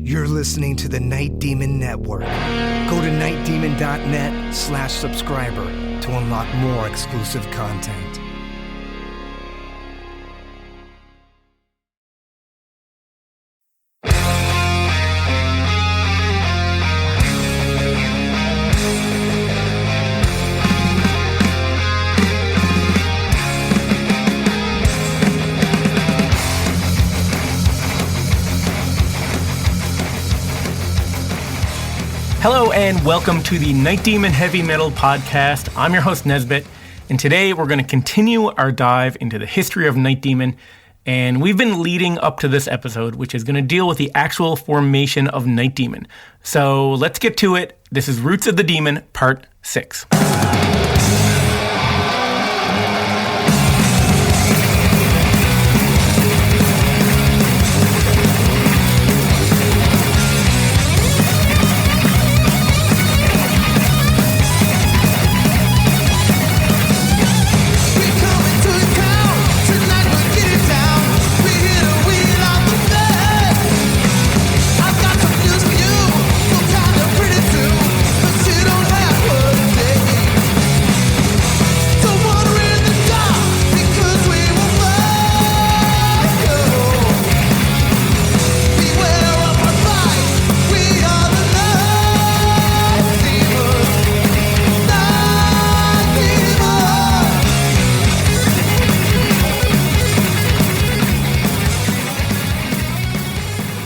You're listening to the Night Demon Network. Go to nightdemon.net/subscriber to unlock more exclusive content. Hello and welcome to the Night Demon Heavy Metal Podcast. I'm your host Nesbit, and today we're going to continue our dive into the history of Night Demon, and we've been leading up to this episode, which is going to deal with the actual formation of Night Demon. So let's get to it. This is Roots of the Demon, Part 6.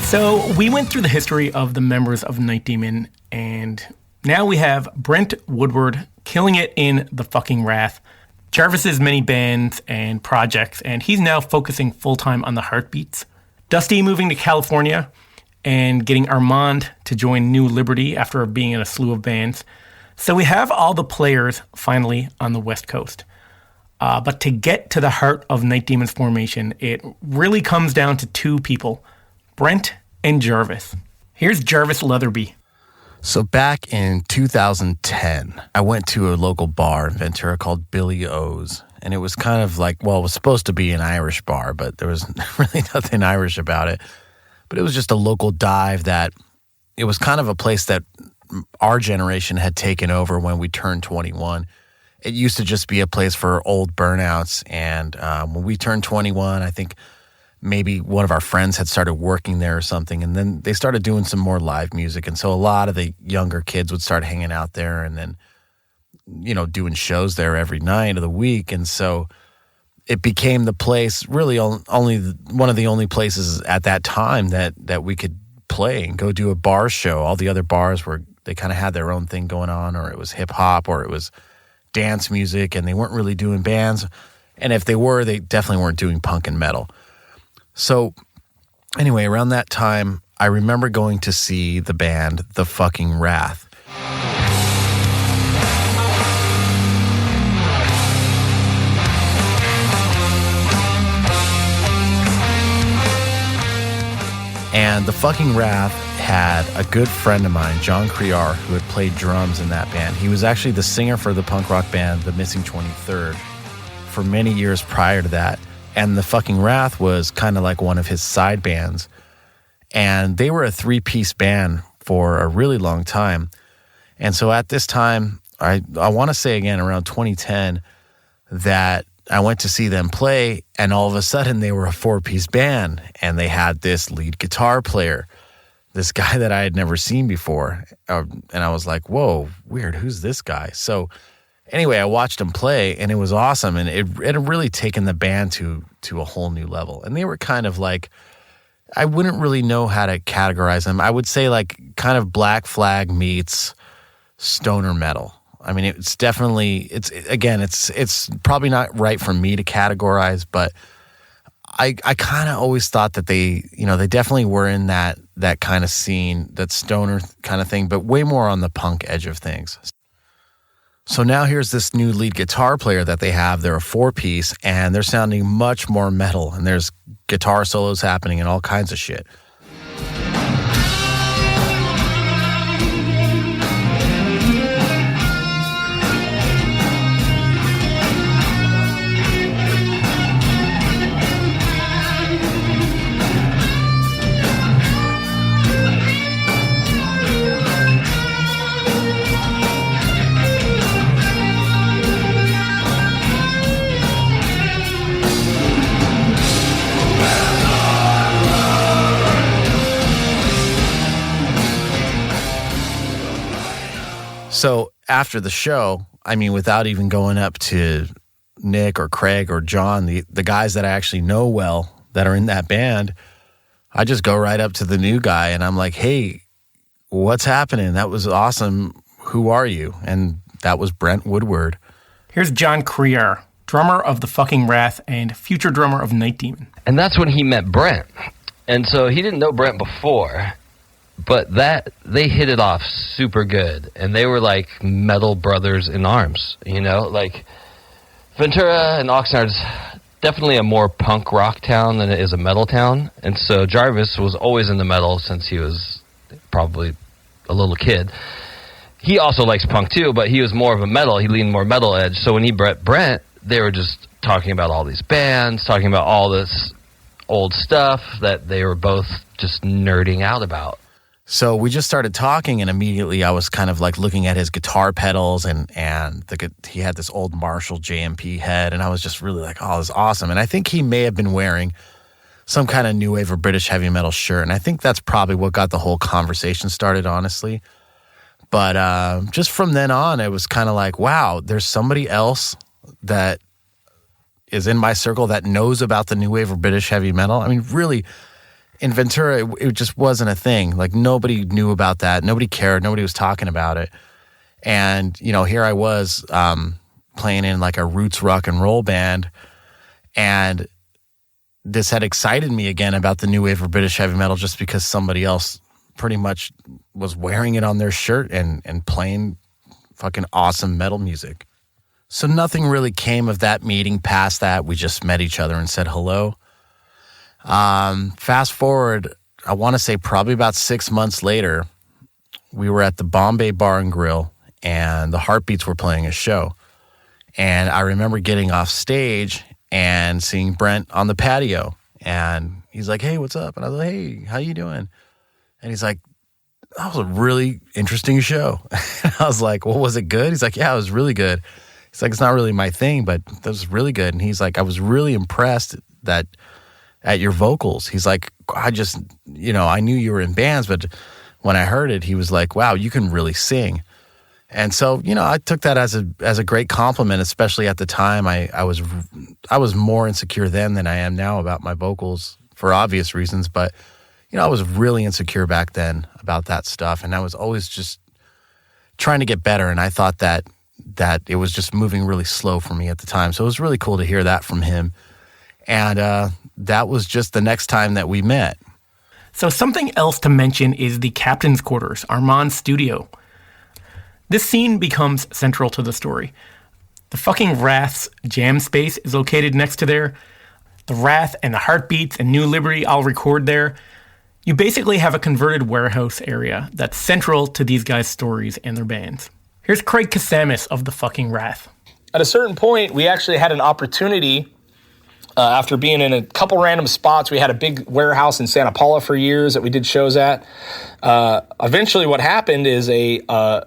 So we went through the history of the members of Night Demon, and now we have Brent Woodward killing it in the fucking Wrath, Jarvis's many bands and projects, and he's now focusing full-time on the Heartbeats. Dusty moving to California and getting Armand to join New Liberty after being in a slew of bands. So we have all the players finally on the West Coast. But to get to the heart of Night Demon's formation, it really comes down to two people, Brent and Jarvis. Here's Jarvis Leatherby. So back in 2010, I went to a local bar in Ventura called Billy O's. And it was kind of like, well, it was supposed to be an Irish bar, but there was really nothing Irish about it. But it was just a local dive that it was kind of a place that our generation had taken over when we turned 21. It used to just be a place for old burnouts. And when we turned 21, I think maybe one of our friends had started working there or something, and then they started doing some more live music. And so a lot of the younger kids would start hanging out there and then, you know, doing shows there every night of the week. And so it became the place, really only one of the only places at that time that we could play and go do a bar show. All the other bars were, they kind of had their own thing going on, or it was hip hop, or it was dance music, and they weren't really doing bands. And if they were, they definitely weren't doing punk and metal. So anyway, around that time, I remember going to see the band The Fucking Wrath. And The Fucking Wrath had a good friend of mine, John Criar, who had played drums in that band. He was actually the singer for the punk rock band The Missing 23rd for many years prior to that. And The Fucking Wrath was kind of like one of his side bands. And they were a three-piece band for a really long time. And so at this time, I want to say again, around 2010, that I went to see them play, and all of a sudden they were a four-piece band. And they had this lead guitar player, this guy that I had never seen before. And I was like, whoa, weird, who's this guy? So anyway, I watched them play, and it was awesome, and it had really taken the band to a whole new level. And they were kind of like, I wouldn't really know how to categorize them. I would say like kind of Black Flag meets stoner metal. I mean, it's definitely, it's probably not right for me to categorize, but I kind of always thought that they definitely were in that kind of scene, that stoner kind of thing, but way more on the punk edge of things. So now here's this new lead guitar player that they have. They're a four-piece, and they're sounding much more metal, and there's guitar solos happening and all kinds of shit. after the show, I mean, without even going up to Nick or Craig or John, the guys that I actually know well that are in that band, I just go right up to the new guy and I'm like, hey, what's happening? That was awesome. Who are you? And that was Brent Woodward. Here's John Crear, drummer of the Fucking Wrath and future drummer of Night Demon. And that's when he met Brent. And so he didn't know Brent before, but they hit it off super good. And they were like metal brothers in arms, you know? Like Ventura and Oxnard's definitely a more punk rock town than it is a metal town. And so Jarvis was always in the metal since he was probably a little kid. He also likes punk too, but he was more of a metal. He leaned more metal edge. So when he met Brent, they were just talking about all these bands, talking about all this old stuff that they were both just nerding out about. So we just started talking, and immediately I was kind of like looking at his guitar pedals, and he had this old Marshall JMP head, and I was just really like, oh, this is awesome. And I think he may have been wearing some kind of new wave or British heavy metal shirt, and I think that's probably what got the whole conversation started, honestly. But just from then on, it was kind of like, wow, there's somebody else that is in my circle that knows about the new wave or British heavy metal. I mean, really, in Ventura, it just wasn't a thing. Like, nobody knew about that. Nobody cared. Nobody was talking about it. And, you know, here I was playing in like a roots rock and roll band, and this had excited me again about the new wave of British heavy metal just because somebody else pretty much was wearing it on their shirt and playing fucking awesome metal music. So nothing really came of that meeting past that. We just met each other and said hello. Fast forward, I want to say probably about 6 months later, we were at the Bombay Bar and Grill, and the Heartbeats were playing a show. And I remember getting off stage and seeing Brent on the patio, and he's like, hey, what's up? And I was like, hey, how you doing? And he's like, that was a really interesting show. I was like, well, was it good? He's like, yeah, it was really good. He's like, it's not really my thing, but that was really good. And he's like, I was really impressed at your vocals. He's like, I just, you know, I knew you were in bands, but when I heard it, he was like, wow, you can really sing. And so, you know, I took that as a great compliment, especially at the time. I was more insecure then than I am now about my vocals for obvious reasons, but you know, I was really insecure back then about that stuff, and I was always just trying to get better, and I thought that it was just moving really slow for me at the time. So it was really cool to hear that from him. And that was just the next time that we met. So something else to mention is the captain's quarters, Armand's studio. This scene becomes central to the story. The Fucking Wrath's jam space is located next to there. The Wrath and the Heartbeats and New Liberty all record there. You basically have a converted warehouse area that's central to these guys' stories and their bands. Here's Craig Kasamis of the Fucking Wrath. At a certain point, we actually had an opportunity, after being in a couple random spots. We had a big warehouse in Santa Paula for years that we did shows at. Eventually what happened is a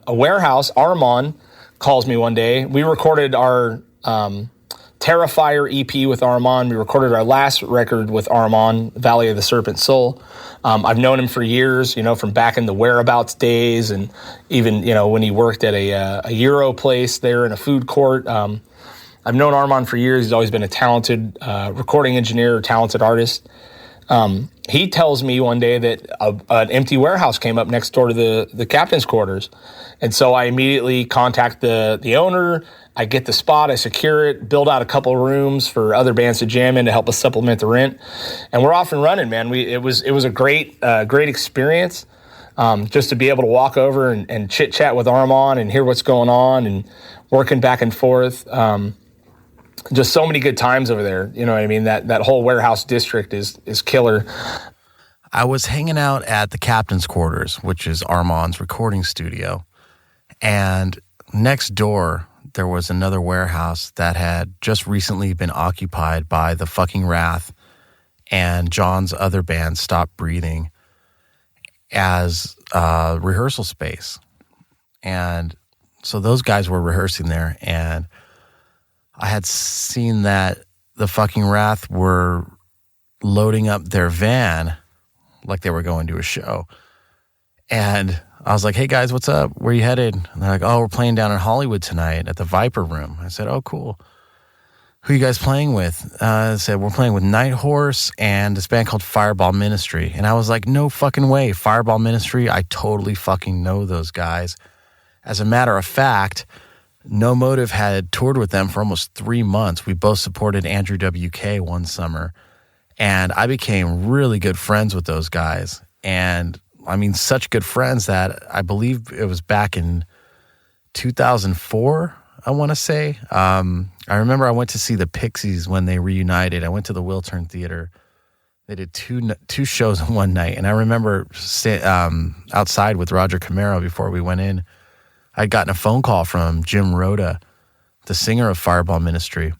warehouse, Armand, calls me one day. We recorded our Terrifier EP with Armand. We recorded our last record with Armand, Valley of the Serpent Soul. I've known him for years, you know, from back in the Whereabouts days, and even, you know, when he worked at a Euro place there in a food court. I've known Armand for years. He's always been a talented recording engineer, talented artist. He tells me one day that an empty warehouse came up next door to the captain's quarters. And so I immediately contact the owner. I get the spot, I secure it, build out a couple of rooms for other bands to jam in to help us supplement the rent. And we're off and running, man. It was a great experience. Just to be able to walk over and chit chat with Armand and hear what's going on and working back and forth. Just so many good times over there. You know what I mean? That whole warehouse district is killer. I was hanging out at the captain's quarters, which is Armand's recording studio. And next door, there was another warehouse that had just recently been occupied by the Fucking Wrath and John's other band, Stop Breathing, as a rehearsal space. And so those guys were rehearsing there, and I had seen that the Fucking Wrath were loading up their van like they were going to a show. And I was like, hey guys, what's up? Where you headed? And they're like, oh, we're playing down in Hollywood tonight at the Viper Room. I said, oh, cool. Who are you guys playing with? I said, we're playing with Night Horse and this band called Fireball Ministry. And I was like, no fucking way. Fireball Ministry, I totally fucking know those guys. As a matter of fact, NWOBHM had toured with them for almost 3 months. We both supported Andrew WK one summer. And I became really good friends with those guys. And I mean, such good friends that I believe it was back in 2004, I want to say. I remember I went to see the Pixies when they reunited. I went to the Wiltern Theater. They did two shows in one night. And I remember outside with Roger Camaro before we went in, I'd gotten a phone call from Jim Rhoda, the singer of Fireball Ministry,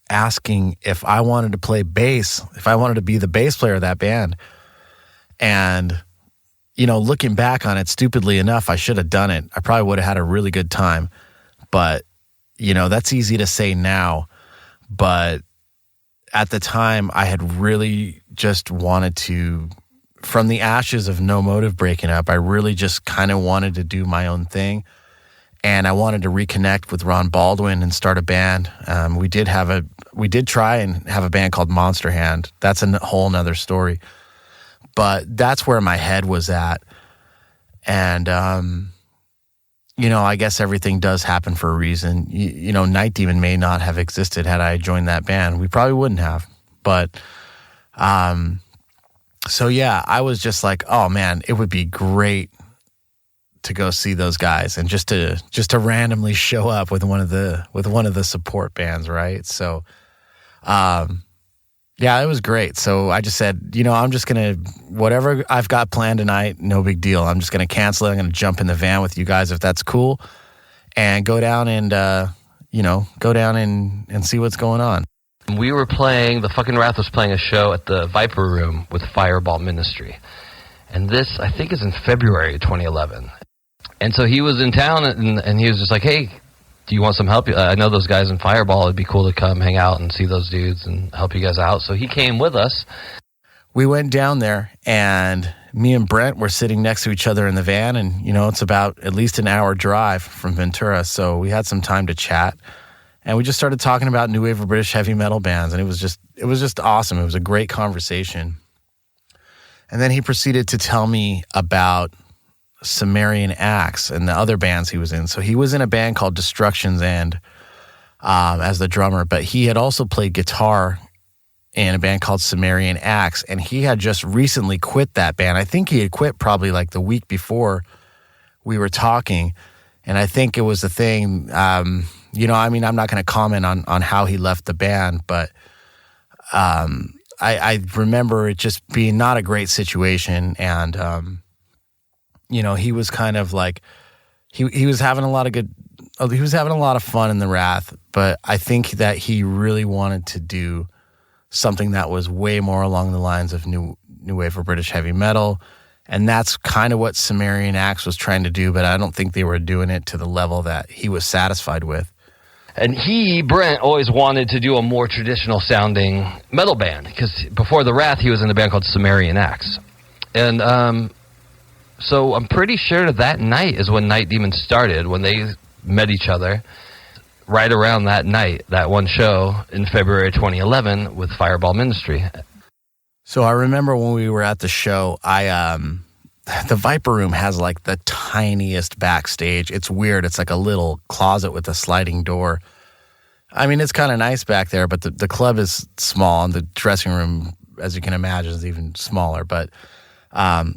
asking if I wanted to play bass, if I wanted to be the bass player of that band. And, you know, looking back on it, stupidly enough, I should have done it. I probably would have had a really good time. But, you know, that's easy to say now. But at the time, I had really just wanted to, from the ashes of NWOBHM breaking up, I really just kind of wanted to do my own thing. And I wanted to reconnect with Ron Baldwin and start a band. We did try and have a band called Monster Hand. That's a whole nother story. But that's where my head was at. And, you know, I guess everything does happen for a reason. You know, Night Demon may not have existed had I joined that band. We probably wouldn't have. But, so yeah, I was just like, oh man, it would be great to go see those guys and just to randomly show up with one of the support bands, right? So, yeah, it was great. So I just said, you know, I'm just going to, whatever I've got planned tonight, no big deal. I'm just going to cancel it. I'm going to jump in the van with you guys if that's cool and go down and, and see what's going on. We were playing, the fucking Wrath was playing a show at the Viper Room with Fireball Ministry. And this, I think, is in February 2011. And so he was in town and he was just like, hey, do you want some help? I know those guys in Fireball. It'd be cool to come hang out and see those dudes and help you guys out. So he came with us. We went down there, and me and Brent were sitting next to each other in the van, and, you know, it's about at least an hour drive from Ventura, so we had some time to chat. And we just started talking about new wave of British heavy metal bands, and it was just awesome. It was a great conversation. And then he proceeded to tell me about Sumerian Axe and the other bands he was in. So he was in a band called Destruction's End as the drummer, but he had also played guitar in a band called Sumerian Axe, and he had just recently quit that band. I think he had quit probably like the week before we were talking, and I think it was the thing, you know, I mean, I'm not going to comment on how he left the band, but I remember it just being not a great situation, and you know, he was kind of like, he was having a lot of fun in the Wrath, but I think that he really wanted to do something that was way more along the lines of new wave of British heavy metal, and that's kind of what Sumerian Axe was trying to do, but I don't think they were doing it to the level that he was satisfied with. And Brent, always wanted to do a more traditional sounding metal band, because before the Wrath, he was in a band called Sumerian Axe. And, so I'm pretty sure that night is when Night Demon started, when they met each other, right around that night, that one show in February 2011 with Fireball Ministry. So I remember when we were at the show, the Viper Room has like the tiniest backstage. It's weird. It's like a little closet with a sliding door. I mean, it's kind of nice back there, but the club is small, and the dressing room, as you can imagine, is even smaller, but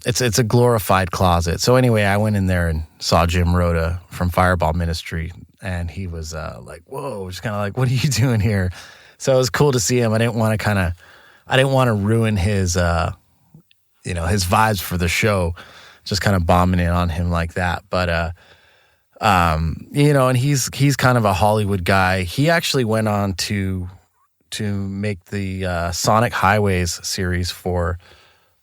it's a glorified closet. So anyway, I went in there and saw Jim Rhoda from Fireball Ministry, and he was like, whoa, just kind of like, what are you doing here? So it was cool to see him. I didn't want to ruin his, his vibes for the show, just kind of bombing in on him like that. But, and he's kind of a Hollywood guy. He actually went on to make the Sonic Highways series for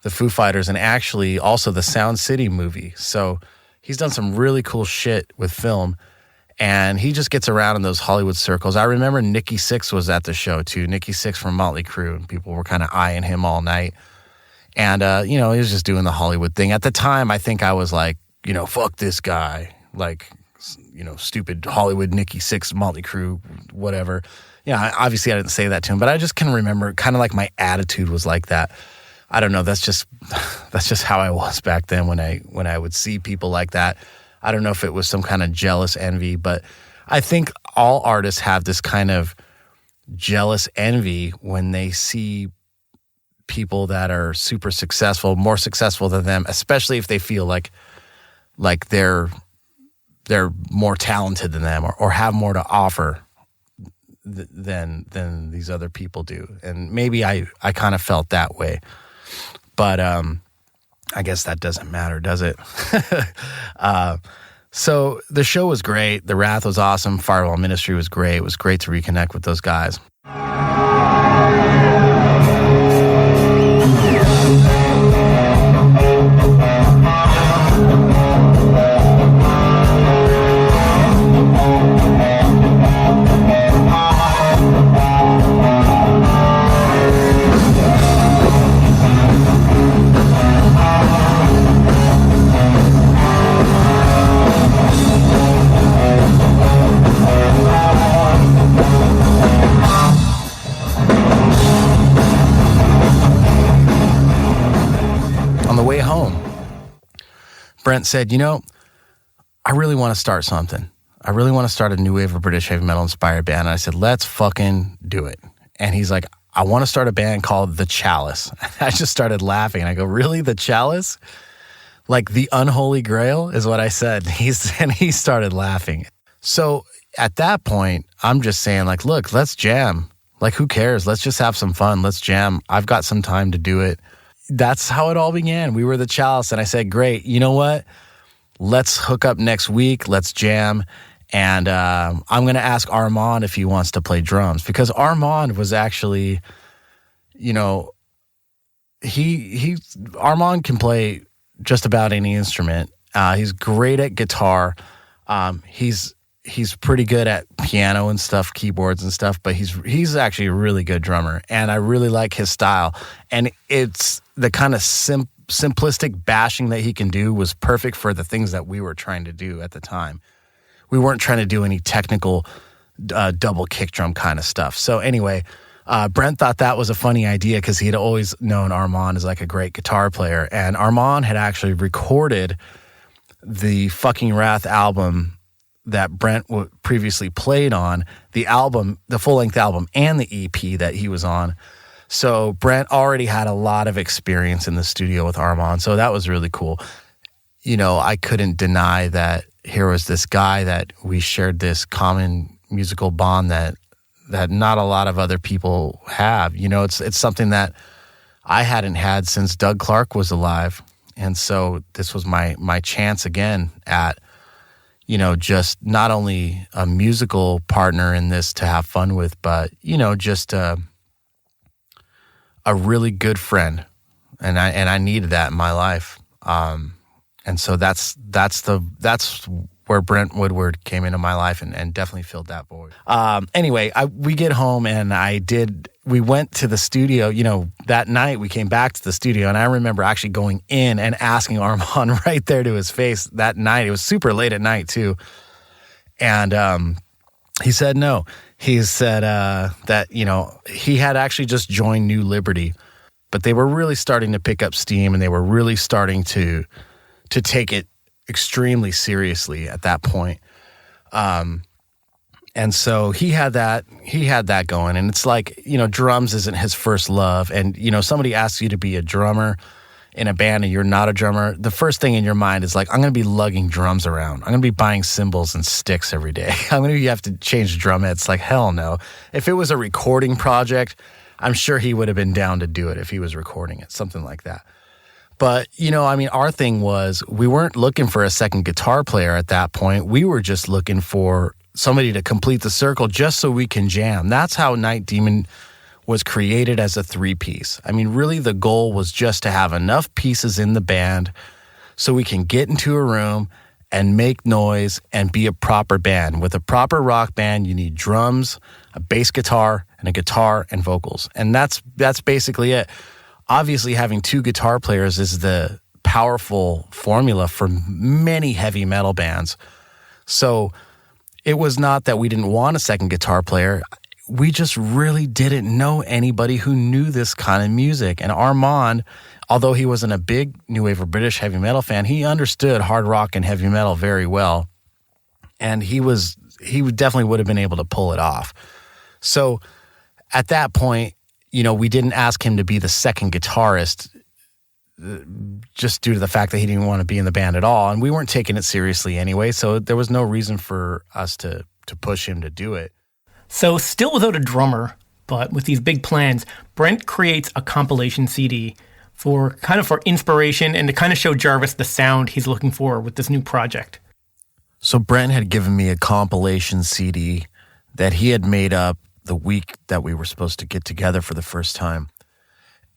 the Foo Fighters, and actually also the Sound City movie. So he's done some really cool shit with film, and he just gets around in those Hollywood circles. I remember Nikki Sixx was at the show too. Nikki Sixx from Motley Crue, and people were kind of eyeing him all night. And, he was just doing the Hollywood thing. At the time, I think I was like, fuck this guy. Like, stupid Hollywood, Nikki Sixx, Motley Crue, whatever. Obviously I didn't say that to him, but I just can remember kind of like my attitude was like that. I don't know. That's just how I was back then when I would see people like that. I don't know if it was some kind of jealous envy, but I think all artists have this kind of jealous envy when they see people that are super successful, more successful than them, especially if they feel like they're more talented than them or have more to offer than these other people do. And maybe I kind of felt that way. But I guess that doesn't matter, does it? So the show was great. The Wrath was awesome. Firewall Ministry was great. It was great to reconnect with those guys. Brent said, I really want to start something. I really want to start a new wave of British heavy metal inspired band. And I said, let's fucking do it. And he's like, I want to start a band called The Chalice. I just started laughing. And I go, really? The Chalice? Like the unholy grail is what I said. And he started laughing. So at that point, I'm just saying like, look, let's jam. Like, who cares? Let's just have some fun. Let's jam. I've got some time to do it. That's how it all began. We were The Chalice, and I said, great, you know what? Let's hook up next week. Let's jam. And I'm going to ask Armand if he wants to play drums, because Armand was actually, Armand can play just about any instrument. He's great at guitar. He's pretty good at piano and stuff, keyboards and stuff, but he's actually a really good drummer, and I really like his style. And it's the kind of simplistic bashing that he can do was perfect for the things that we were trying to do at the time. We weren't trying to do any technical double kick drum kind of stuff. So anyway, Brent thought that was a funny idea because he'd always known Armand as like a great guitar player, and Armand had actually recorded the Fucking Wrath album that Brent previously played on, the album, the full-length album, and the EP that he was on. So Brent already had a lot of experience in the studio with Armand, so that was really cool. I couldn't deny that here was this guy that we shared this common musical bond that not a lot of other people have. It's something that I hadn't had since Doug Clark was alive, and so this was my chance again at just not only a musical partner in this to have fun with, but, just a really good friend. And I needed that in my life. And so that's where Brent Woodward came into my life and definitely filled that void. Anyway, we get home and we went to the studio, that night we came back to the studio, and I remember actually going in and asking Armand right there to his face that night. It was super late at night too. And he said no. He said that, he had actually just joined New Liberty, but they were really starting to pick up steam, and they were really starting to take it extremely seriously at that point. And so he had that going, and it's like, drums isn't his first love. And, somebody asks you to be a drummer in a band and you're not a drummer, the first thing in your mind is like, I'm going to be lugging drums around. I'm going to be buying cymbals and sticks every day. I'm going to have to change drum heads. Like, hell no. If it was a recording project, I'm sure he would have been down to do it if he was recording it, something like that. But, our thing was we weren't looking for a second guitar player at that point. We were just looking for somebody to complete the circle just so we can jam. That's how Night Demon was created as a three-piece. Really the goal was just to have enough pieces in the band so we can get into a room and make noise and be a proper band. With a proper rock band, you need drums, a bass guitar, and a guitar and vocals. And that's basically it. obviously having two guitar players is the powerful formula for many heavy metal bands. So it was not that we didn't want a second guitar player. We just really didn't know anybody who knew this kind of music. And Armand, although he wasn't a big new wave or British heavy metal fan, he understood hard rock and heavy metal very well. And he definitely would have been able to pull it off. So at that point, we didn't ask him to be the second guitarist just due to the fact that he didn't want to be in the band at all. And we weren't taking it seriously anyway, so there was no reason for us to push him to do it. So still without a drummer, but with these big plans, Brent creates a compilation CD for inspiration and to kind of show Jarvis the sound he's looking for with this new project. So Brent had given me a compilation CD that he had made up the week that we were supposed to get together for the first time.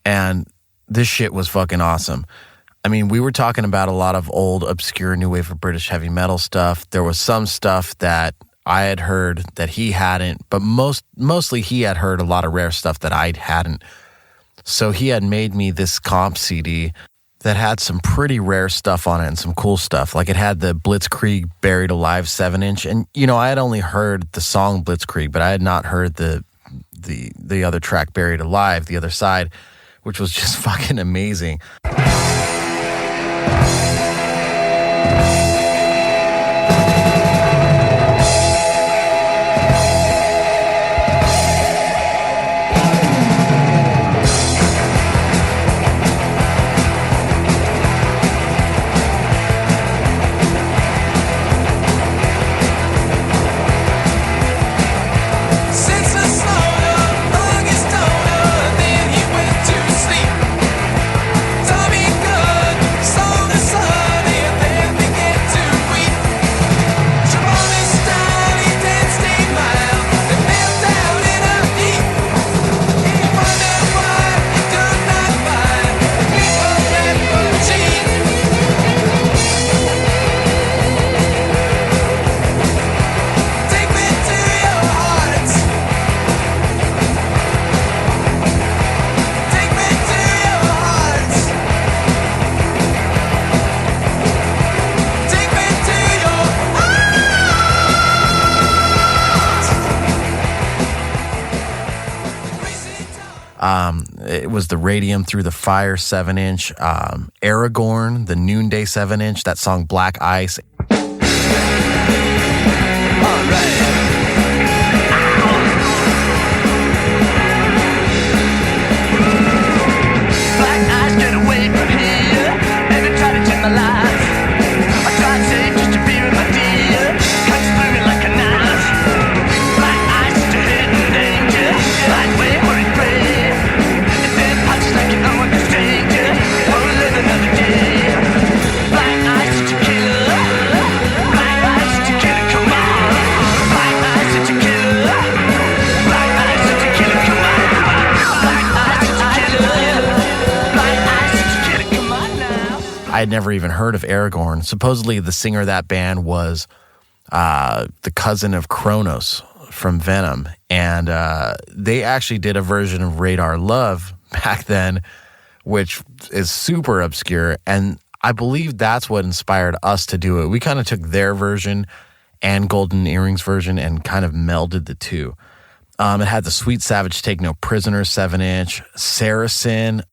And this shit was fucking awesome. I mean, we were talking about a lot of old, obscure new wave of British heavy metal stuff. There was some stuff that I had heard that he hadn't, but mostly he had heard a lot of rare stuff that I hadn't. So he had made me this comp CD that had some pretty rare stuff on it and some cool stuff. Like it had the Blitzkrieg Buried Alive 7-inch. And, I had only heard the song Blitzkrieg, but I had not heard the other track Buried Alive, the other side, which was just fucking amazing. It was the Radium Through the Fire 7-inch, Aragorn, the Noonday 7-inch, that song Black Ice. I had never even heard of Aragorn. Supposedly the singer of that band was the cousin of Kronos from Venom. And they actually did a version of Radar Love back then, which is super obscure. And I believe that's what inspired us to do it. We kind of took their version and Golden Earrings version and kind of melded the two. It had the Sweet Savage Take No Prisoner 7-inch, Saracen.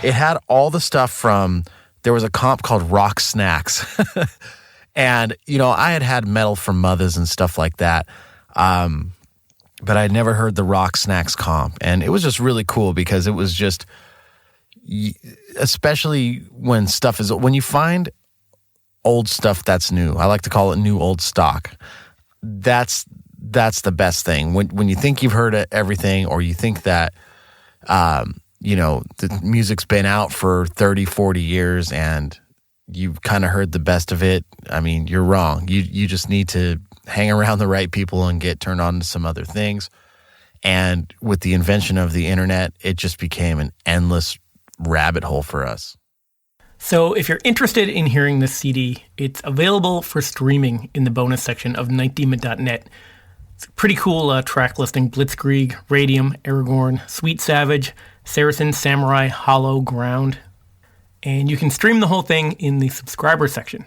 It had all the stuff from, there was a comp called Rock Snacks. And, I had metal from Mothers and stuff like that. But I'd never heard the Rock Snacks comp. And it was just really cool because it was just, especially when you find old stuff that's new. I like to call it new old stock. That's the best thing. When you think you've heard everything, or you think that the music's been out for 30, 40 years and you've kind of heard the best of it, I mean, you're wrong. You just need to hang around the right people and get turned on to some other things. And with the invention of the internet, it just became an endless rabbit hole for us. So if you're interested in hearing this CD, it's available for streaming in the bonus section of nightdemon.net. It's a pretty cool track listing: Blitzkrieg, Radium, Aragorn, Sweet Savage, Saracen, Samurai, Hollow, Ground. And you can stream the whole thing in the subscriber section.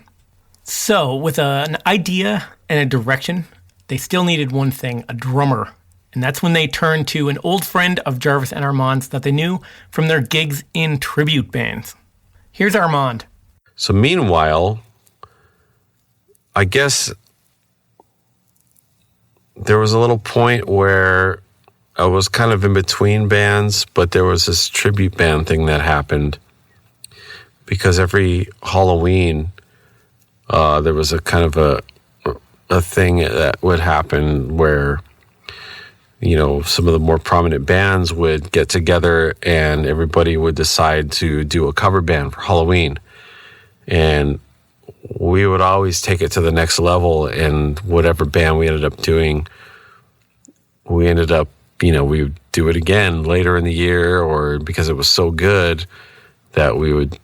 So with an idea and a direction, they still needed one thing: a drummer. And that's when they turned to an old friend of Jarvis and Armand's that they knew from their gigs in tribute bands. Here's Armand. So meanwhile, I guess there was a little point where I was kind of in between bands, but there was this tribute band thing that happened because every Halloween there was a kind of a thing that would happen where, you know, some of the more prominent bands would get together and everybody would decide to do a cover band for Halloween. And we would always take it to the next level, and whatever band we ended up doing, we ended up, we would do it again later in the year, or because it was so good that we would,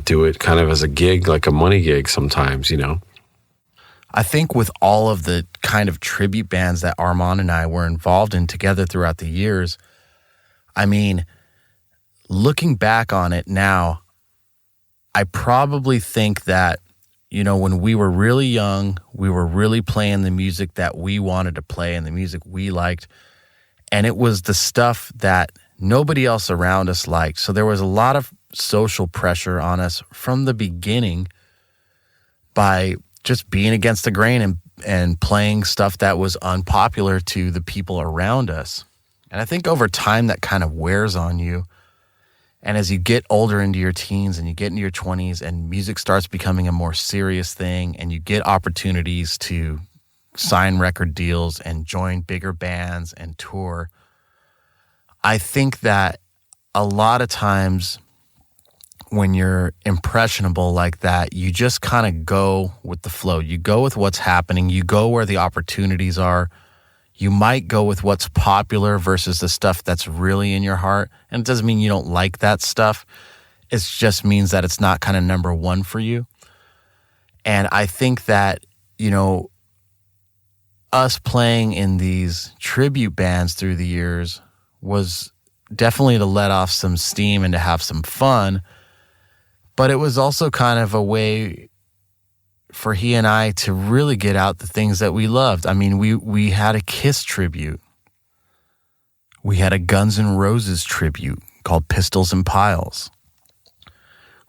do it kind of as a gig, like a money gig sometimes, I think with all of the kind of tribute bands that Armand and I were involved in together throughout the years, I mean, looking back on it now, I probably think that, when we were really young, we were really playing the music that we wanted to play and the music we liked. And it was the stuff that nobody else around us liked. So there was a lot of social pressure on us from the beginning by just being against the grain and playing stuff that was unpopular to the people around us. And I think over time that kind of wears on you. And as you get older into your teens and you get into your 20s and music starts becoming a more serious thing and you get opportunities to sign record deals and join bigger bands and tour, I think that a lot of times when you're impressionable like that, you just kind of go with the flow. You go with what's happening. You go where the opportunities are. You might go with what's popular versus the stuff that's really in your heart. And it doesn't mean you don't like that stuff. It just means that it's not kind of number one for you. And I think that, us playing in these tribute bands through the years was definitely to let off some steam and to have some fun. But it was also kind of a way for he and I to really get out the things that we loved. I mean, we had a Kiss tribute. We had a Guns N' Roses tribute called Pistols and Piles.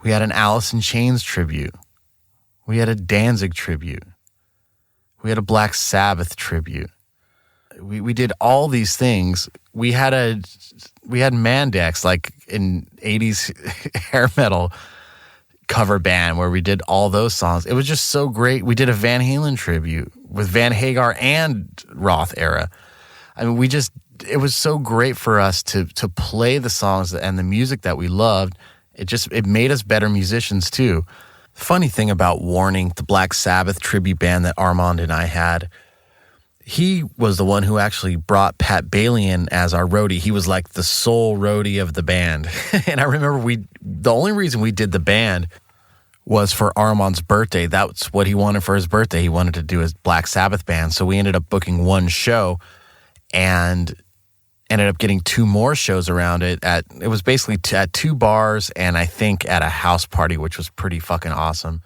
We had an Alice in Chains tribute. We had a Danzig tribute. We had a Black Sabbath tribute. We did all these things. We had Mandex, like in 80s hair metal cover band where we did all those songs. It was just so great. We did a Van Halen tribute with Van Hagar and Roth era. I mean, it was so great for us to play the songs and the music that we loved. It made us better musicians too. The funny thing about Warning, the Black Sabbath tribute band that Armand and I had, he was the one who actually brought Pat Bailey in as our roadie. He was like the sole roadie of the band. And I remember the only reason we did the band was for Armand's birthday. That's what he wanted for his birthday. He wanted to do his Black Sabbath band. So we ended up booking one show and ended up getting two more shows around it. It was basically at two bars and I think at a house party, which was pretty fucking awesome.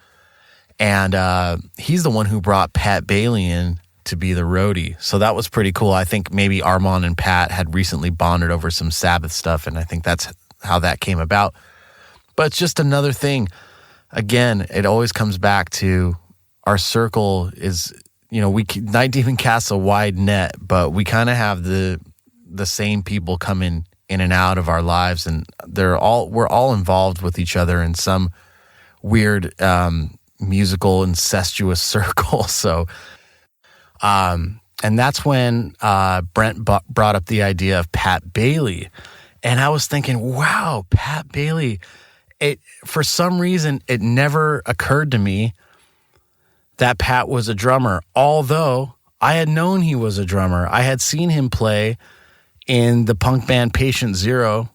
And he's the one who brought Pat Bailey in to be the roadie. So that was pretty cool. I think maybe Armand and Pat had recently bonded over some Sabbath stuff, and I think that's how that came about. But it's just another thing. Again, it always comes back to our circle is, Night Demon casts a wide net, but we kind of have the same people come in in and out of our lives, and we're all involved with each other in some weird musical incestuous circle. So, and that's when Brent brought up the idea of Pat Bailey, and I was thinking, wow, Pat Bailey. For some reason, it never occurred to me that Pat was a drummer, although I had known he was a drummer. I had seen him play in the punk band Patient Zero.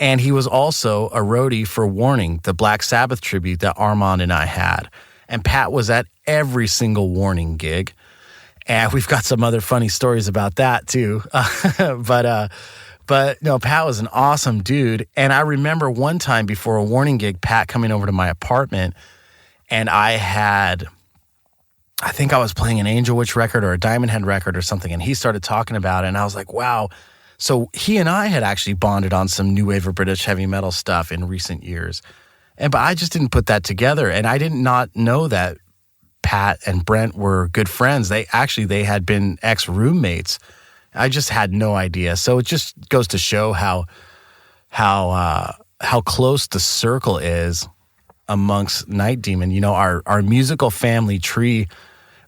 And he was also a roadie for Warning, the Black Sabbath tribute that Armand and I had. And Pat was at every single Warning gig. And we've got some other funny stories about that too. But no, Pat was an awesome dude. And I remember one time before a Warning gig, Pat coming over to my apartment, and I think I was playing an Angel Witch record or a Diamond Head record or something, and he started talking about it, and I was like, wow. So he and I had actually bonded on some new wave of British heavy metal stuff in recent years. But I just didn't put that together. And I did not know that Pat and Brent were good friends. They had been ex-roommates. I just had no idea. So it just goes to show how close the circle is amongst Night Demon. You know, our musical family tree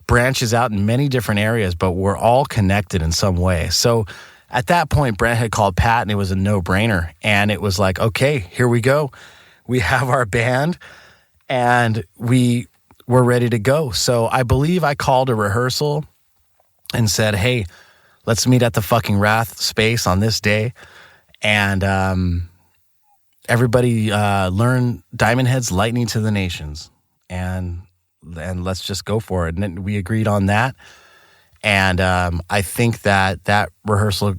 branches out in many different areas, but we're all connected in some way. So at that point, Brent had called Pat, and it was a no-brainer. And it was like, okay, here we go. We have our band, and we were ready to go. So I believe I called a rehearsal and said, hey, let's meet at the fucking Wrath space on this day. And everybody learn Diamond Head's Lightning to the Nations. And let's just go for it. And then we agreed on that. And I think that rehearsal,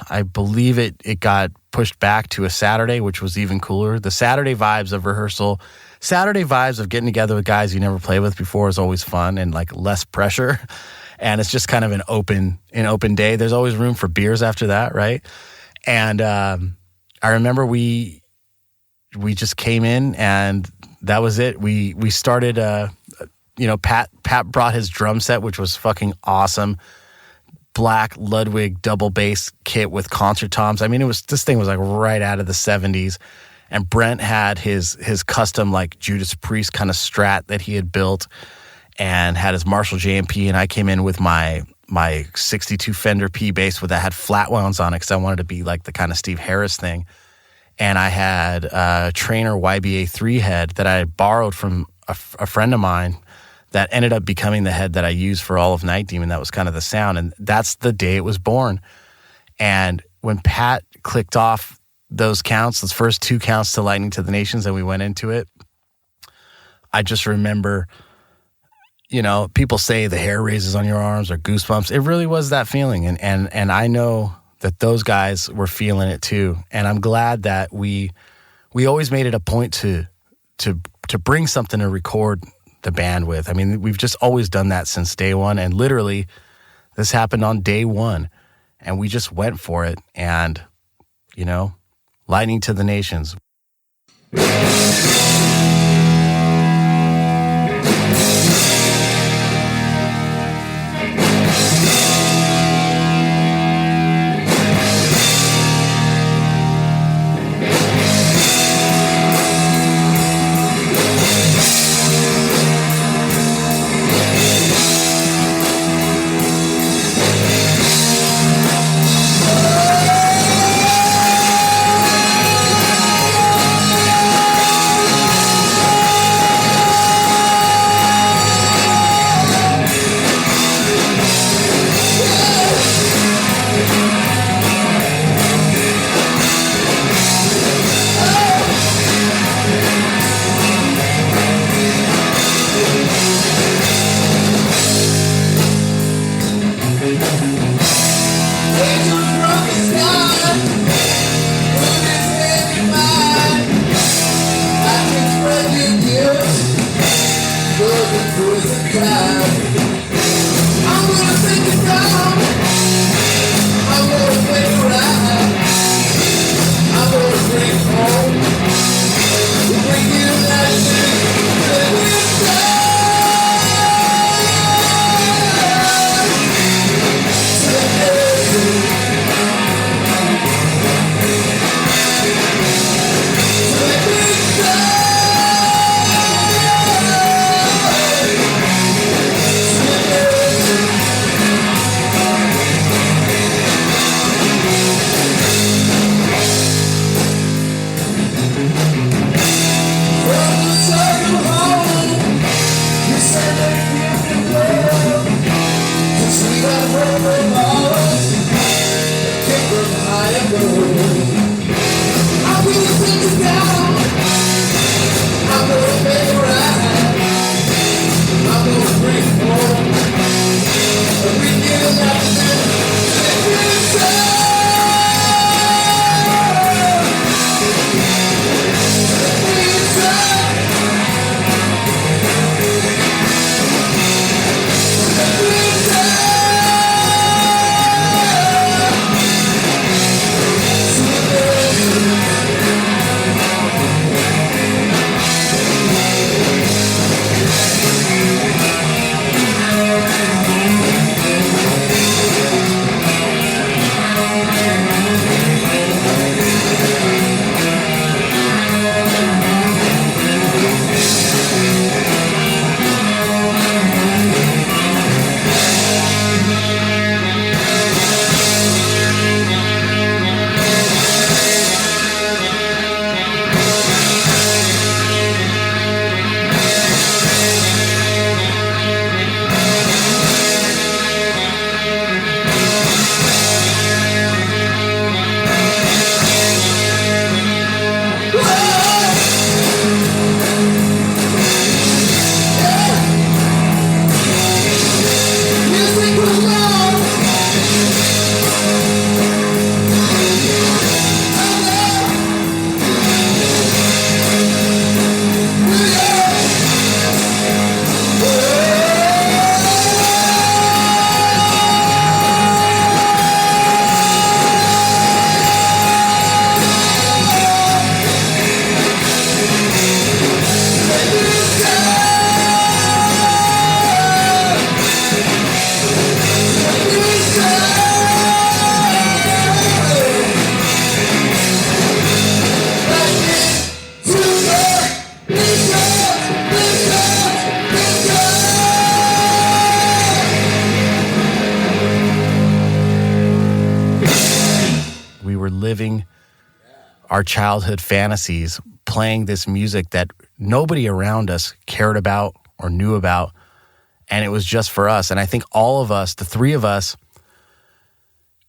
I believe it got pushed back to a Saturday, which was even cooler. The Saturday vibes of rehearsal, Saturday vibes of getting together with guys you never played with before is always fun and like less pressure. And it's just kind of an open day. There's always room for beers after that, right? And I remember we just came in, and that was it. We started. Pat brought his drum set, which was fucking awesome. Black Ludwig double bass kit with concert toms. I mean, this thing was like right out of the 70s. And Brent had his custom like Judas Priest kind of Strat that he had built, and had his Marshall JMP. And I came in with my 62 Fender P bass that had flat wounds on it, because I wanted to be like the kind of Steve Harris thing. And I had a Trainer YBA 3 head that I had borrowed from a friend of mine that ended up becoming the head that I used for all of Night Demon. That was kind of the sound. And that's the day it was born. And when Pat clicked off those first 2 counts to Lightning to the Nations, and we went into it, I just remember, people say the hair raises on your arms or goosebumps. It really was that feeling. And I know that those guys were feeling it too. And I'm glad that we always made it a point to bring something to record the band with. I mean, we've just always done that since day one, and literally this happened on day one, and we just went for it. And Lightning to the Nations. living our childhood fantasies, playing this music that nobody around us cared about or knew about, and it was just for us. And I think all of us, the three of us,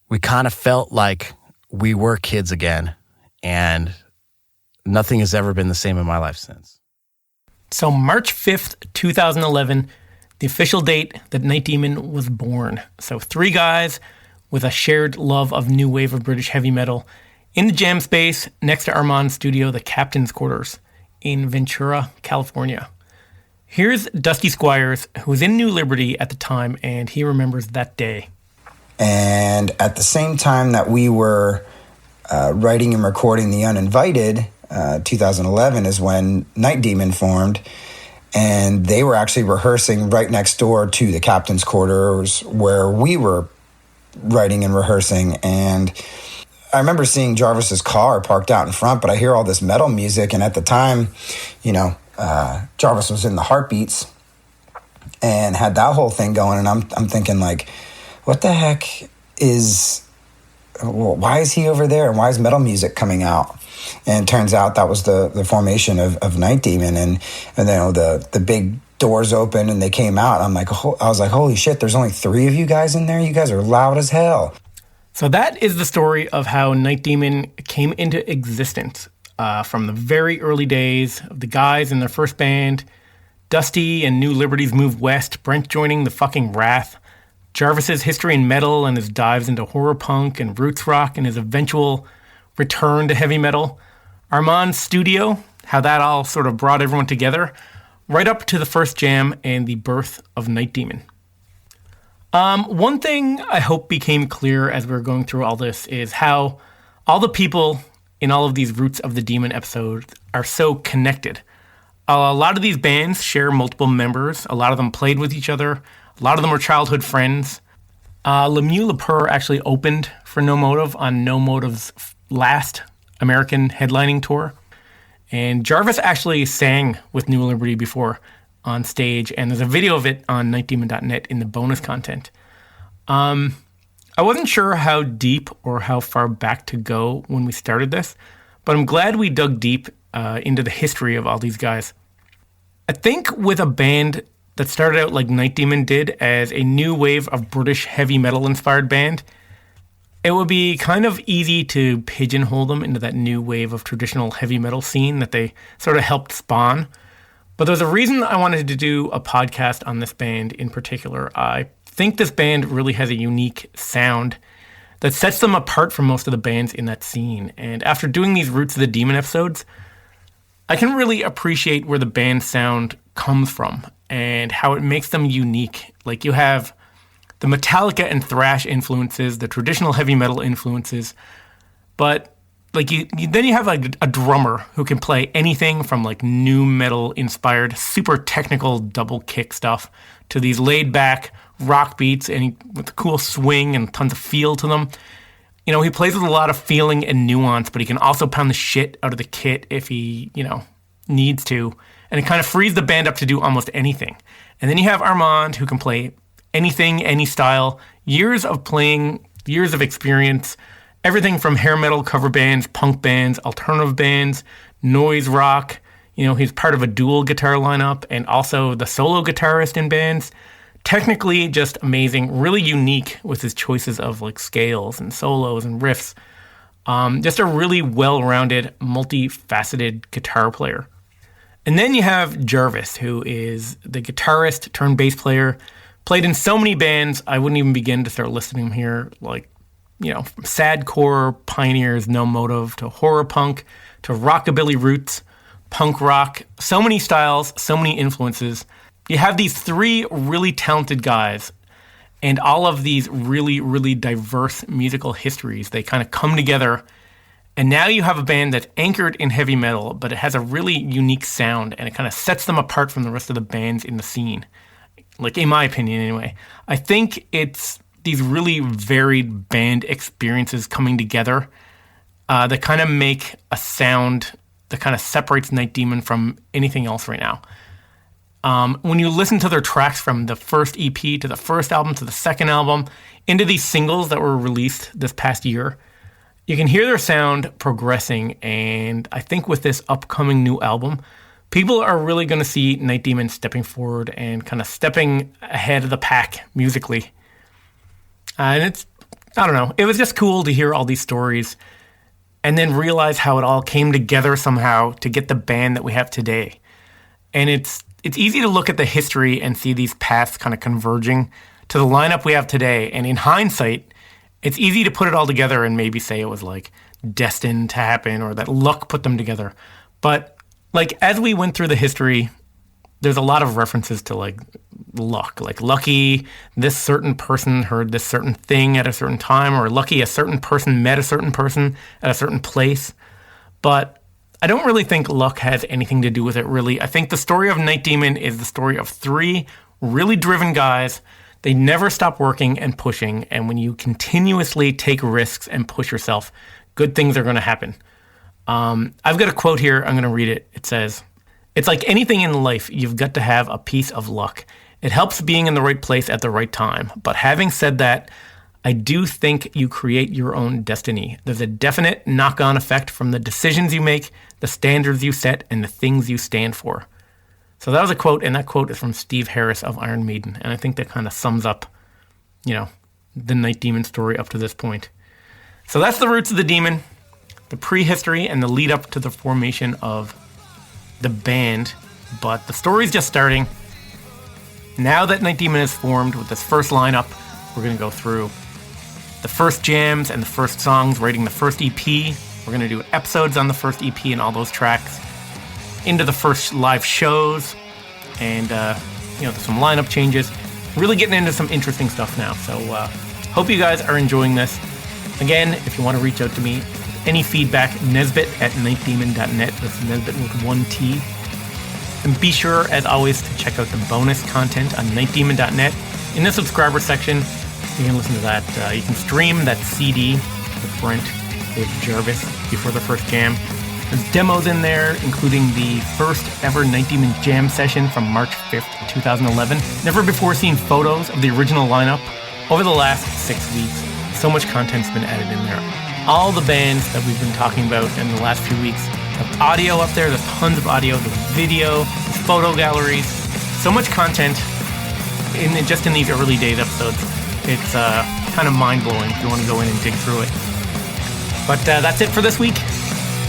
we kind of felt like we were kids again, and nothing has ever been the same in my life since. So March 5th, 2011, the official date that Night Demon was born. So three guys with a shared love of new wave of British heavy metal in the jam space next to Armand's studio, the Captain's Quarters in Ventura, California. Here's Dusty Squires, who was in New Liberty at the time, and he remembers that day. And at the same time that we were writing and recording The Uninvited, 2011 is when Night Demon formed, and they were actually rehearsing right next door to the Captain's Quarters where we were writing and rehearsing. And I remember seeing Jarvis's car parked out in front, but I hear all this metal music, and at the time, you know, Jarvis was in the Heartbeats and had that whole thing going, and I'm thinking, like, what the heck is, why is he over there, and why is metal music coming out? And it turns out that was the formation of Night Demon, and you know, the big doors open and they came out. I was like, holy shit, there's only three of you guys in there? You guys are loud as hell. So that is the story of how Night Demon came into existence. From the very early days of the guys in their first band, Dusty and New Liberty's move west, Brent joining the fucking Wrath, Jarvis's history in metal and his dives into horror punk and roots rock and his eventual return to heavy metal, Armand's studio, how that all sort of brought everyone together, right up to the first jam and the birth of Night Demon. One thing I hope became clear as we were going through all this is how all the people in all of these Roots of the Demon episodes are so connected. A lot of these bands share multiple members. A lot of them played with each other. A lot of them were childhood friends. Lemieux Lepore actually opened for No Motive on No Motive's last American headlining tour. And Jarvis actually sang with New Liberty before on stage, and there's a video of it on nightdemon.net in the bonus content. I wasn't sure how deep or how far back to go when we started this, but I'm glad we dug deep into the history of all these guys. I think with a band that started out like Night Demon did as a new wave of British heavy metal inspired band, it would be kind of easy to pigeonhole them into that new wave of traditional heavy metal scene that they sort of helped spawn. But there's a reason I wanted to do a podcast on this band in particular. I think this band really has a unique sound that sets them apart from most of the bands in that scene. And after doing these Roots of the Demon episodes, I can really appreciate where the band's sound comes from and how it makes them unique. Like, you have the Metallica and thrash influences, the traditional heavy metal influences, but like then you have like a drummer who can play anything from like new metal inspired, super technical double kick stuff to these laid back rock beats and with a cool swing and tons of feel to them. You know, he plays with a lot of feeling and nuance, but he can also pound the shit out of the kit if he, needs to. And it kind of frees the band up to do almost anything. And then you have Armand, who can play anything, any style, years of playing, years of experience, everything from hair metal cover bands, punk bands, alternative bands, noise rock. He's part of a dual guitar lineup and also the solo guitarist in bands. Technically just amazing, really unique with his choices of like scales and solos and riffs. Just a really well-rounded, multifaceted guitar player. And then you have Jarvis, who is the guitarist turned bass player, played in so many bands, I wouldn't even begin to start listing them here, like, from sadcore pioneers, No Motive, to horror punk, to rockabilly roots, punk rock, so many styles, so many influences. You have these three really talented guys and all of these really, really diverse musical histories. They kind of come together, and now you have a band that's anchored in heavy metal, but it has a really unique sound, and it kind of sets them apart from the rest of the bands in the scene. Like, in my opinion, anyway. I think it's these really varied band experiences coming together that kind of make a sound that kind of separates Night Demon from anything else right now. When you listen to their tracks from the first EP to the first album to the second album, into these singles that were released this past year, you can hear their sound progressing, and I think with this upcoming new album, people are really going to see Night Demon stepping forward and kind of stepping ahead of the pack musically. And it was just cool to hear all these stories and then realize how it all came together somehow to get the band that we have today. And it's easy to look at the history and see these paths kind of converging to the lineup we have today. And in hindsight, it's easy to put it all together and maybe say it was like destined to happen or that luck put them together. But like, as we went through the history, there's a lot of references to like luck, like lucky this certain person heard this certain thing at a certain time, or lucky a certain person met a certain person at a certain place. But I don't really think luck has anything to do with it, really. I think the story of Night Demon is the story of three really driven guys. They never stop working and pushing, and when you continuously take risks and push yourself, good things are going to happen. I've got a quote here. I'm going to read it. It says, "It's like anything in life, you've got to have a piece of luck. It helps being in the right place at the right time. But having said that, I do think you create your own destiny. There's a definite knock-on effect from the decisions you make, the standards you set, and the things you stand for." So that was a quote, and that quote is from Steve Harris of Iron Maiden. And I think that kind of sums up, the Night Demon story up to this point. So that's the Roots of the Demon, the prehistory and the lead up to the formation of the band. But the story's just starting. Now that Night Demon is formed with this first lineup, we're going to go through the first jams and the first songs, writing the first EP. We're going to do episodes on the first EP and all those tracks, into the first live shows, and there's some lineup changes. Really getting into some interesting stuff now. So hope you guys are enjoying this. Again, if you want to reach out to me, any feedback, nesbit@nightdemon.net. That's Nesbit with one T. And be sure, as always, to check out the bonus content on nightdemon.net. In the subscriber section, you can listen to that. You can stream that CD with Brent and Jarvis before the first jam. There's demos in there, including the first ever Night Demon jam session from March 5th, 2011. Never before seen photos of the original lineup over the last 6 weeks. So much content's been added in there. All the bands that we've been talking about in the last few weeks have audio up there. There's tons of audio, there's video, there's photo galleries. So much content just in these early days episodes. It's kind of mind-blowing if you want to go in and dig through it. But that's it for this week.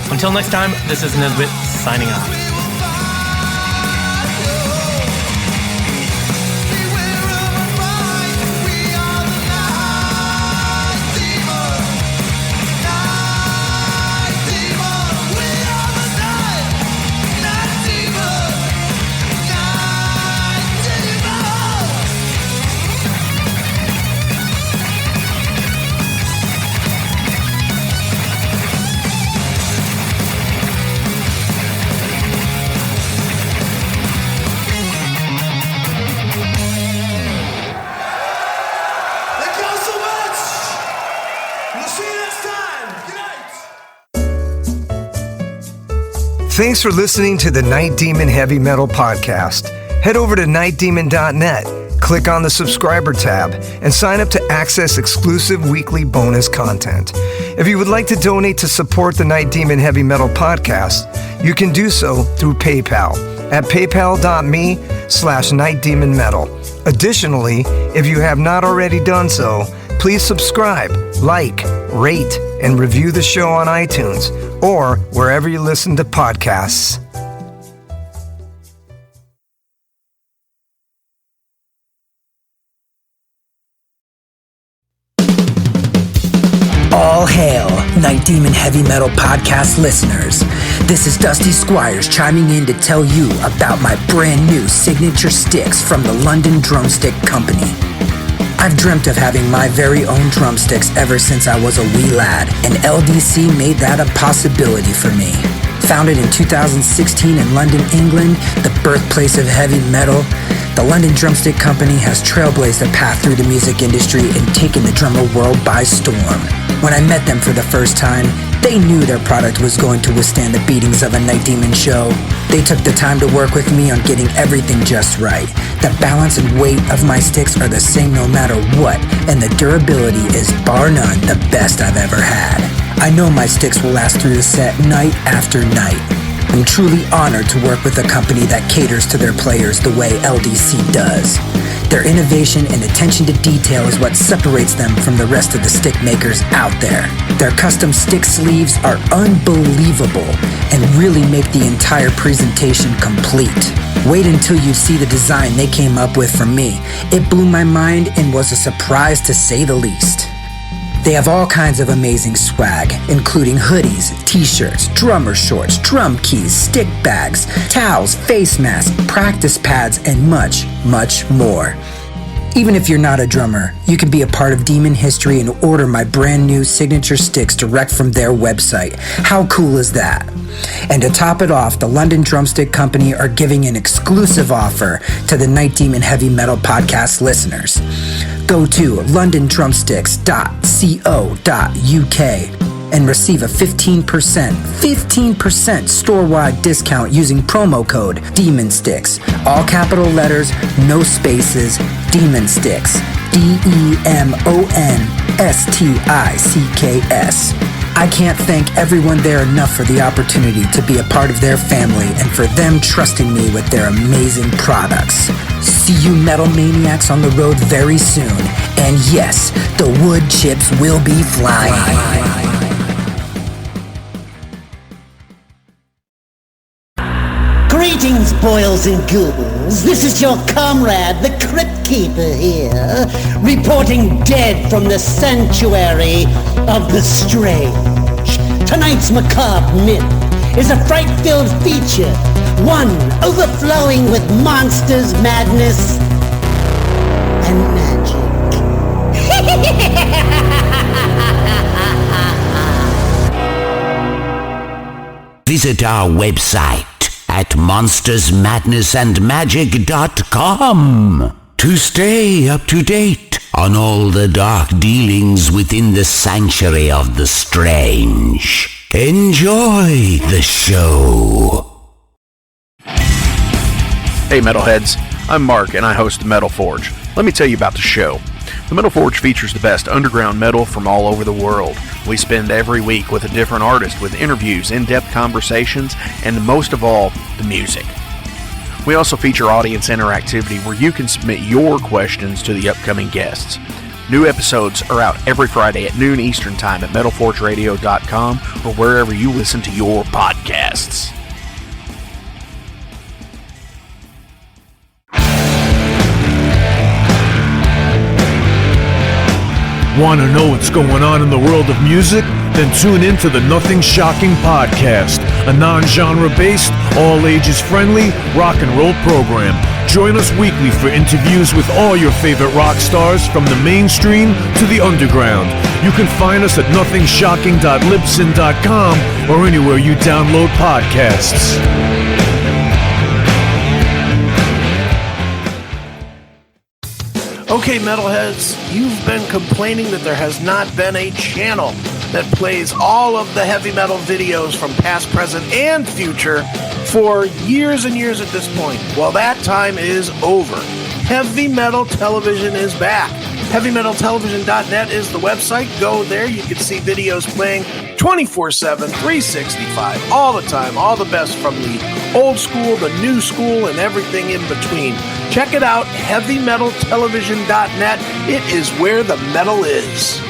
Until next time, this is Nesbit signing off. Thanks for listening to the Night Demon Heavy Metal Podcast. Head over to nightdemon.net, click on the subscriber tab, and sign up to access exclusive weekly bonus content. If you would like to donate to support the Night Demon Heavy Metal Podcast, you can do so through PayPal at paypal.me/nightdemonmetal. Additionally, if you have not already done so, please subscribe, like, rate, and review the show on iTunes or wherever you listen to podcasts. All hail, Night Demon Heavy Metal Podcast listeners. This is Dusty Squires chiming in to tell you about my brand new signature sticks from the London Drumstick Company. I've dreamt of having my very own drumsticks ever since I was a wee lad, and LDC made that a possibility for me. Founded in 2016 in London, England, the birthplace of heavy metal, the London Drumstick Company has trailblazed a path through the music industry and taken the drummer world by storm. When I met them for the first time, they knew their product was going to withstand the beatings of a Night Demon show. They took the time to work with me on getting everything just right. The balance and weight of my sticks are the same no matter what, and the durability is bar none the best I've ever had. I know my sticks will last through the set night after night. I'm truly honored to work with a company that caters to their players the way LDC does. Their innovation and attention to detail is what separates them from the rest of the stick makers out there. Their custom stick sleeves are unbelievable and really make the entire presentation complete. Wait until you see the design they came up with for me. It blew my mind and was a surprise to say the least. They have all kinds of amazing swag, including hoodies, t-shirts, drummer shorts, drum keys, stick bags, towels, face masks, practice pads, and much, much more. Even if you're not a drummer, you can be a part of Demon history and order my brand new signature sticks direct from their website. How cool is that? And to top it off, the London Drumstick Company are giving an exclusive offer to the Night Demon Heavy Metal Podcast listeners. Go to londondrumsticks.co.uk and receive a 15% store-wide discount using promo code DEMONSTICKS. All capital letters, no spaces, Demon Sticks. DEMONSTICKS. I can't thank everyone there enough for the opportunity to be a part of their family and for them trusting me with their amazing products. See you metal maniacs on the road very soon. And yes, the wood chips will be flying. Greetings, boils and ghouls. This is your comrade, the Crypt Keeper here, reporting dead from the sanctuary of the strange. Tonight's macabre myth is a fright-filled feature, one overflowing with monsters, madness, and magic. visit our website at monstersmadnessandmagic.com to stay up to date on all the dark dealings within the sanctuary of the strange. Enjoy the show. Hey Metalheads, I'm Mark and I host the Metal Forge. Let me tell you about the show. The Metal Forge features the best underground metal from all over the world. We spend every week with a different artist with interviews, in-depth conversations, and most of all, the music. We also feature audience interactivity where you can submit your questions to the upcoming guests. New episodes are out every Friday at noon Eastern Time at metalforgeradio.com or wherever you listen to your podcasts. Want to know what's going on in the world of music? Then tune in to the Nothing Shocking Podcast, a non-genre based, all-ages friendly rock and roll program. Join us weekly for interviews with all your favorite rock stars from the mainstream to the underground. You can find us at nothingshocking.libsyn.com or anywhere you download podcasts. Okay, metalheads, you've been complaining that there has not been a channel that plays all of the heavy metal videos from past, present, and future for years and years at this point. Well, that time is over. Heavy Metal Television is back. HeavyMetalTelevision.net is the website. Go there. You can see videos playing 24/7, 365, all the time, all the best from the old school, the new school, and everything in between. Check it out, HeavyMetalTelevision.net. It is where the metal is.